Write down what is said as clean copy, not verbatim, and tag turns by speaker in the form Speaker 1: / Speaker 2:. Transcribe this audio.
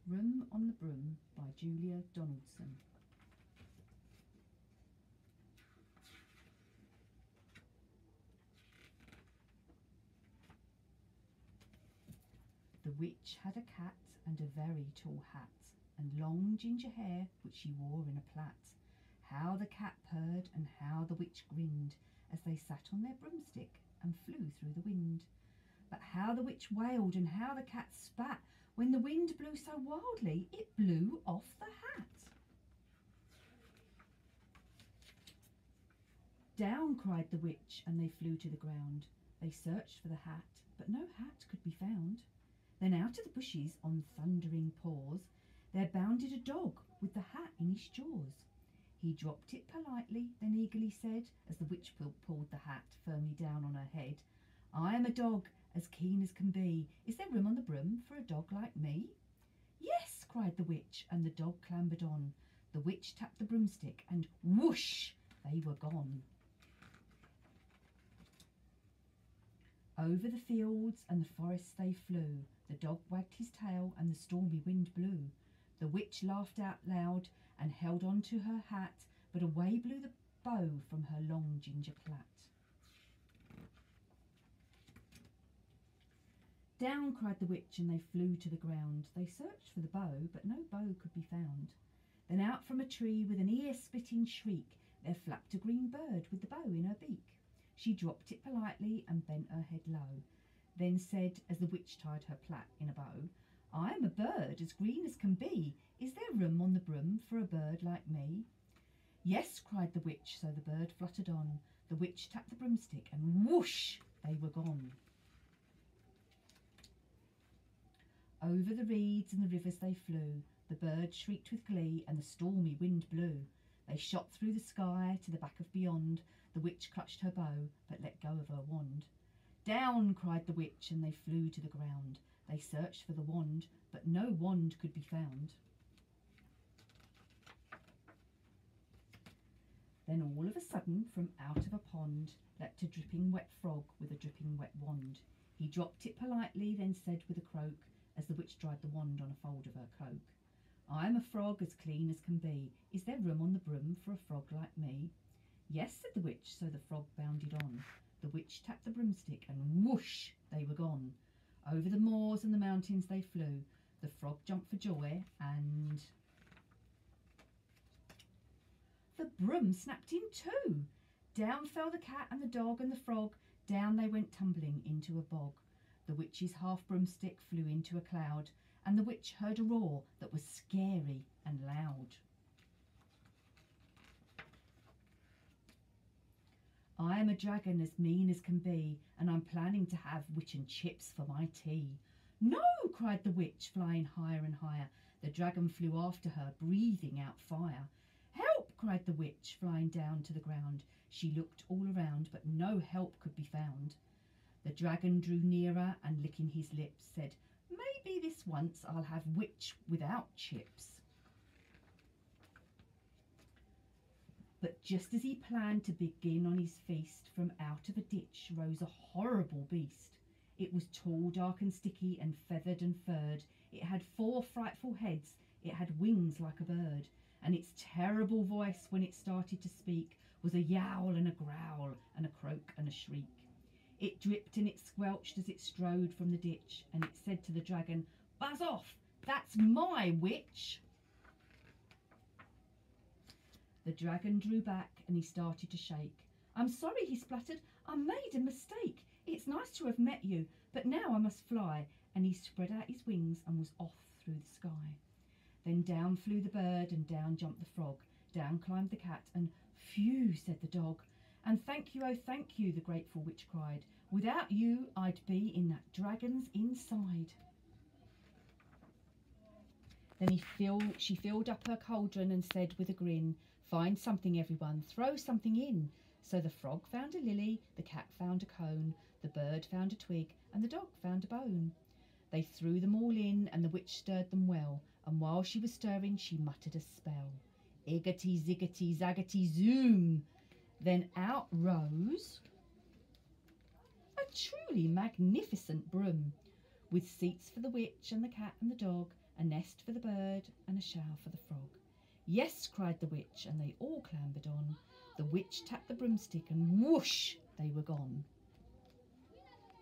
Speaker 1: Room on the Broom by Julia Donaldson. The witch had a cat and a very tall hat, and long ginger hair which she wore in a plait. How the cat purred and how the witch grinned, as they sat on their broomstick and flew through the wind. But how the witch wailed and how the cat spat, when the wind blew so wildly it blew off the hat. Down, cried the witch, and they flew to the ground. They searched for the hat, but no hat could be found. Then out of the bushes, on thundering paws, there bounded a dog with the hat in his jaws. He dropped it politely, then eagerly said, as the witch pulled the hat firmly down on her head, "I am a dog, as keen as can be. Is there room on the broom for a dog like me?" "Yes," cried the witch, and the dog clambered on. The witch tapped the broomstick, and whoosh, they were gone. Over the fields and the forests they flew. The dog wagged his tail and the stormy wind blew. The witch laughed out loud and held on to her hat, but away blew the bow from her long ginger plait. Down, cried the witch, and they flew to the ground. They searched for the bow, but no bow could be found. Then out from a tree with an ear-splitting shriek, there flapped a green bird with the bow in her beak. She dropped it politely and bent her head low, then said, as the witch tied her plait in a bow, "I am a bird as green as can be. Is there room on the broom for a bird like me?" "Yes," cried the witch, so the bird fluttered on. The witch tapped the broomstick, and whoosh, they were gone. Over the reeds and the rivers they flew. The bird shrieked with glee, and the stormy wind blew. They shot through the sky to the back of beyond. The witch clutched her bow, but let go of her wand. Down, cried the witch, and they flew to the ground. They searched for the wand, but no wand could be found. Then all of a sudden, from out of a pond, leapt a dripping wet frog with a dripping wet wand. He dropped it politely, then said with a croak, as the witch dried the wand on a fold of her cloak, "I am a frog as clean as can be. Is there room on the broom for a frog like me?" "Yes," said the witch, so the frog bounded on. The witch tapped the broomstick, and whoosh, they were gone. Over the moors and the mountains they flew. The frog jumped for joy, and the broom snapped in two. Down fell the cat and the dog and the frog. Down they went tumbling into a bog. The witch's half broomstick flew into a cloud, and the witch heard a roar that was scary and loud. "I am a dragon as mean as can be, and I'm planning to have witch and chips for my tea." "No!" cried the witch, flying higher and higher. The dragon flew after her, breathing out fire. "Help!" cried the witch, flying down to the ground. She looked all around, but no help could be found. The dragon drew nearer and, licking his lips, said, "Maybe this once I'll have witch without chips." But just as he planned to begin on his feast, from out of a ditch rose a horrible beast. It was tall, dark and sticky, and feathered and furred. It had 4 frightful heads. It had wings like a bird. And its terrible voice, when it started to speak, was a yowl and a growl and a croak and a shriek. It dripped and it squelched as it strode from the ditch, and it said to the dragon, "Buzz off, that's my witch." The dragon drew back and he started to shake. "I'm sorry," he spluttered. "I made a mistake. It's nice to have met you, but now I must fly." And he spread out his wings and was off through the sky. Then down flew the bird and down jumped the frog. Down climbed the cat and phew, said the dog. "And thank you, oh thank you," the grateful witch cried. "Without you I'd be in that dragon's inside." Then she filled up her cauldron and said with a grin, "Find something, everyone, throw something in." So the frog found a lily, the cat found a cone, the bird found a twig, and the dog found a bone. They threw them all in, and the witch stirred them well, and while she was stirring she muttered a spell. Iggity, ziggity, zaggity, zoom! Then out rose a truly magnificent broom, with seats for the witch and the cat and the dog, a nest for the bird and a shower for the frog. Yes, cried the witch, and they all clambered on. The witch tapped the broomstick and whoosh, they were gone.